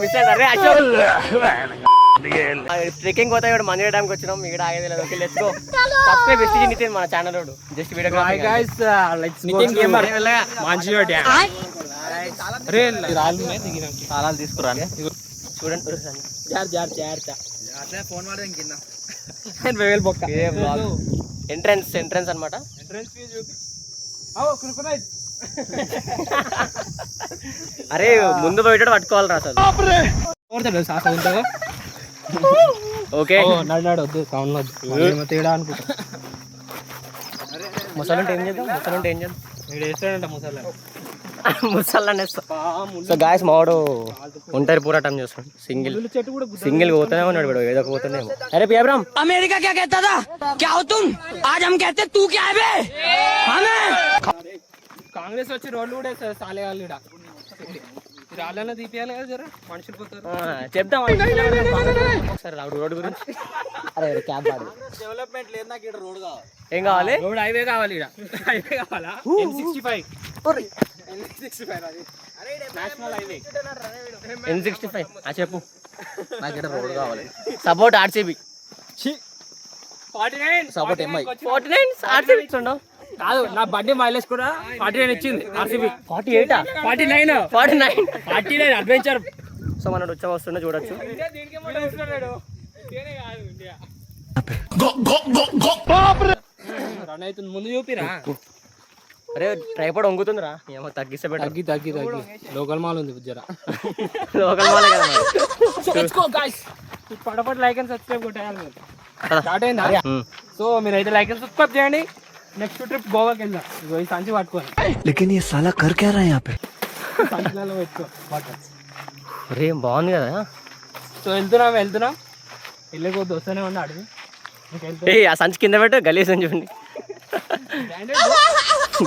Miss అయ్యారు Ashok. Trekking పోతా ఇక్కడ మంజు డ్యామ్కి వచ్చినాం. ఇక్కడ ఆగేది లేదు. Okay let's go. సబ్స్క్రైబ్ చేసి నితిన్ మన ఛానల్ రోడ్ జస్ట్ వీడియో తాళాలు తీసుకురా చూడండి. ఎంట్రన్స్ అనమాట. అరే ముందు పోయేటట్టు పట్టుకోవాలరా అసలు. ఓకే నడు వద్దు సౌండ్ వద్దు తేడా అనుకుంటా. ముసలంటే ఏం చేద్దాం? ముసలంటే ఏం చేద్దాం? వేస్తాడంట ముసల్లా. సో గాయస్ మావాడు ఒంటరి పోరాటం చేస్తాడు. సింగిల్ పోతూనే ఉన్నాడు వీడు. ఏదో పోతున్నాయి. అరే పియాబ్రామ్ అమెరికా క్యా कहता था क्या हो तुम आज हम कहते तू क्या है बे కాంగ్రెస్ వచ్చి రోడ్లు కూడా వేస్తారు సాలే వాళ్ళు. రాళ్ళన్నా తీపియాలి కదా జర మనుషులు పోతారు. చెప్దాం ఒకసారి రోడ్ గురించి. అరే క్యాబ్ డెవలప్మెంట్ లేదు నాకు. ఇక్కడ రోడ్ కావాలి. ఏం కావాలి? రోడ్ హైవే కావాలి. ఇక్కడ హైవే కావాలా? N65 national highway N65. చెప్పు. నాకు ఇక్కడ రోడ్ కావాలి. Support RCB. 49 support MI. 49 RCB ఇచ్చిండు. కాదు నా బండి మైలేజ్ కూడా 49 ఇచ్చింది ఆర్సీబీ. 48 49 అడ్వెంచర్. సో మన వచ్చే వస్తుండే చూడొచ్చు. రన్ అవుతుంది ముందు చూపిరా. అరే ట్రైపాడ్ వంగుతుందిరా. ఏమో తగ్గిస్తే తగ్గి లోకల్ మాల్ ఉంది జరా. లోకల్ మాల్ కదా. పడపడి లైక్ అండ్ సబ్స్క్రైబ్ కొట్టేయాలి. స్టార్ట్ అయిందా? సో మీరైతే లైక్ అండ్ సబ్స్క్రైబ్ చేయండి. నెక్స్ట్ ట్రిప్ గోవాకి వెళ్దాం. ఈ సంచి పట్టుకోండి. लेकिन ये साला कर क्या रहा है यहाँ पे సంచిలో పెట్టుకో. అరే బాగుంది కదా. సో వెళ్తున్నాం వెళ్ళిపోద్దు వస్తూనే ఉండి అడిగి. ఆ సంచి కింద పెట్టు గలీజ్ అని చూడండి.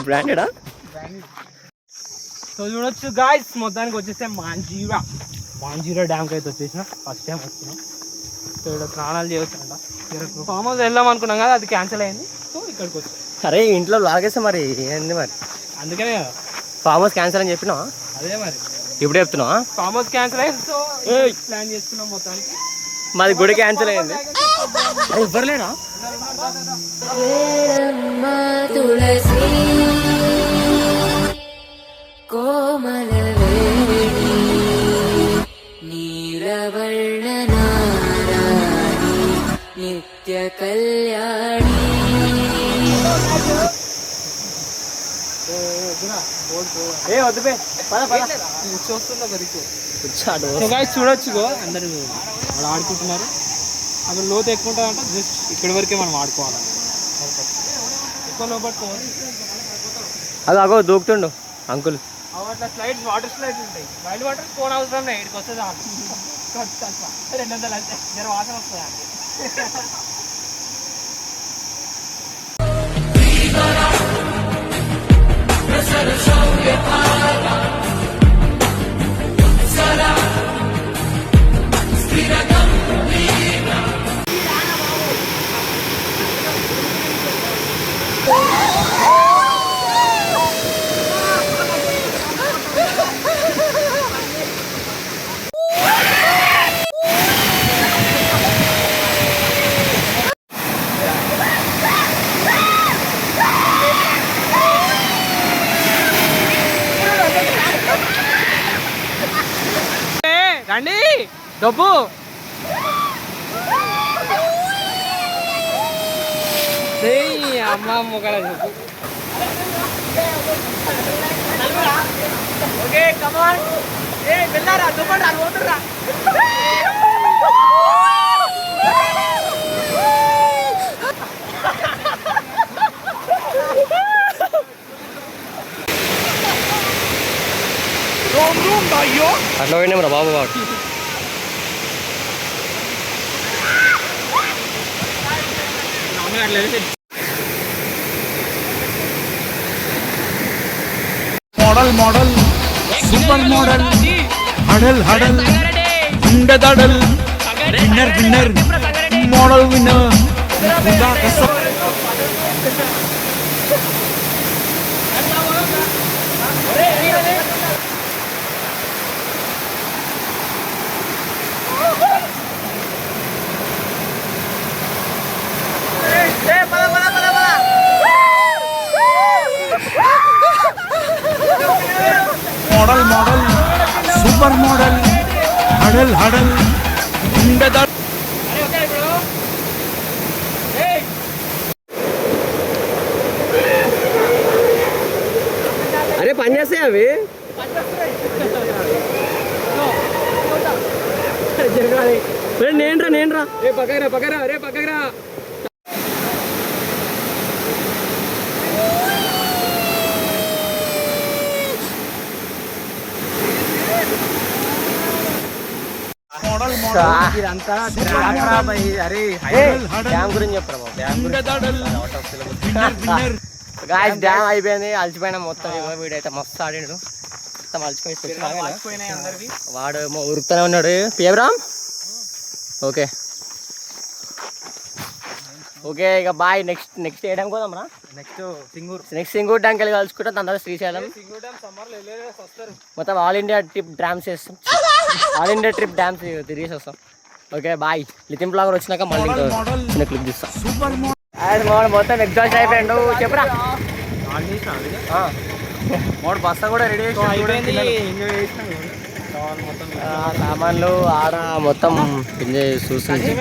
బ్రాండెడా? సో చూడొచ్చు గాయ్స్ మొత్తానికి వచ్చేస్తే మాంజీరా డ్యామ్కి అయితే వచ్చేసిన. ఫస్ట్ టైం వచ్చినాం. సో ఇక్కడ స్నానాలు చేయొచ్చు అంట. ఫామ్ హౌస్ వెళ్దాం అనుకున్నాం కదా, అది క్యాన్సిల్ అయింది. సో ఇక్కడికి వచ్చాం. అరే ఇంట్లో లాగేస్తే మరి ఏంది మరి? అందుకనే కదా ఫామ్ హౌస్ క్యాన్సిల్ అని చెప్పినా. అదే మరి ఇప్పుడు చెప్తున్నావా? ఫామ్ హౌస్ క్యాన్సిల్ అయింది. సో ప్లాన్ చేసుకున్నాం మొత్తానికి. మాది గుడి క్యాన్సిల్ అయింది. ఇవ్వలేరా? తులసి కోమల వేణి నీలవర్ణ నారాయణి నిత్య కళ్యాణి. చూడొచ్చు అందరు వాళ్ళు ఆడుకుంటున్నారు. అక్కడ లోతు ఎక్కువ ఉంటుందంట. జస్ట్ ఇక్కడి వరకే మనం ఆడుకోవాలి. ఎక్కువ లోపట్టుకోవాలి. అగో దూకుతుండు అంకుల్. అట్లా స్లైడ్స్ వాటర్ స్లైడ్స్ ఉంటాయి. వైల్డ్ వాటర్ ఫోన్ అవసరం లేదు. ఇక్కడికి వస్తుంది 200 అంతే. జర వాసన వస్తుంది. రండి డబ్బు అమ్మ మొక్కల చెప్పు. Okay come on. వెళ్ళారా దుబ్బరా పోతురా. అట్లా పోయినాం రా బాబు వాడు. मॉडल सुपर मॉडल हडल अंडदडल विनर मॉडल विनर खुदा कसम. సూపర్ మోడల్ హడల్ హడల్ అరే పని చేస్తాయి అవి నేనరా రే పక్కరా రే పక్కరా డ్యామ్ గురించి చెప్పరా గాయస్ డ్యామ్ అయిపోయింది అలసిపోయినా మొత్తం వీడైతే మస్తు ఆడిండు మొత్తం అలసిపోయి వాడు ఉరుకుతూనే ఉన్నాడు పేవరామ్ ఓకే ఓకే ఇక బాయ్ నెక్స్ట్ ఏ డ్యామ్ పోదాం రా నెక్స్ట్ సింగూర్ డ్యామ్కి వెళ్ళి కలుసుకుంటాం దాని తర్వాత శ్రీశైలం మొత్తం ఆల్ ఇండియా ట్రిప్ డ్యామ్స్ చేస్తాం ఆల్ ఇండియా ట్రిప్ డ్యామ్స్ తిరిగేసి వస్తాం ఓకే బాయ్ లిథిం బ్లాగర్ వచ్చినాక మళ్ళీ చిన్న క్లిప్ తీస్తాం మొత్తం ఎగ్జాస్ట్ అయిపోయాడు చెప్పురా మూడు బస్తా కూడా రెడీ సామాన్లు ఆడ మొత్తం ఎంజాయ్ చూస్తుంది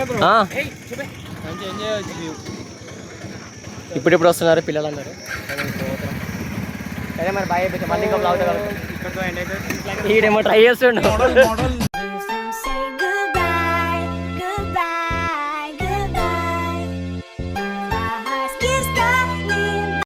ఇప్పుడు వస్తున్నారు పిల్లలందరూ సరే మరి బాయ్ అయిపోతే మళ్ళీ ఇంకా బ్లాగ్ ఈడేమో ట్రై చేస్తుండు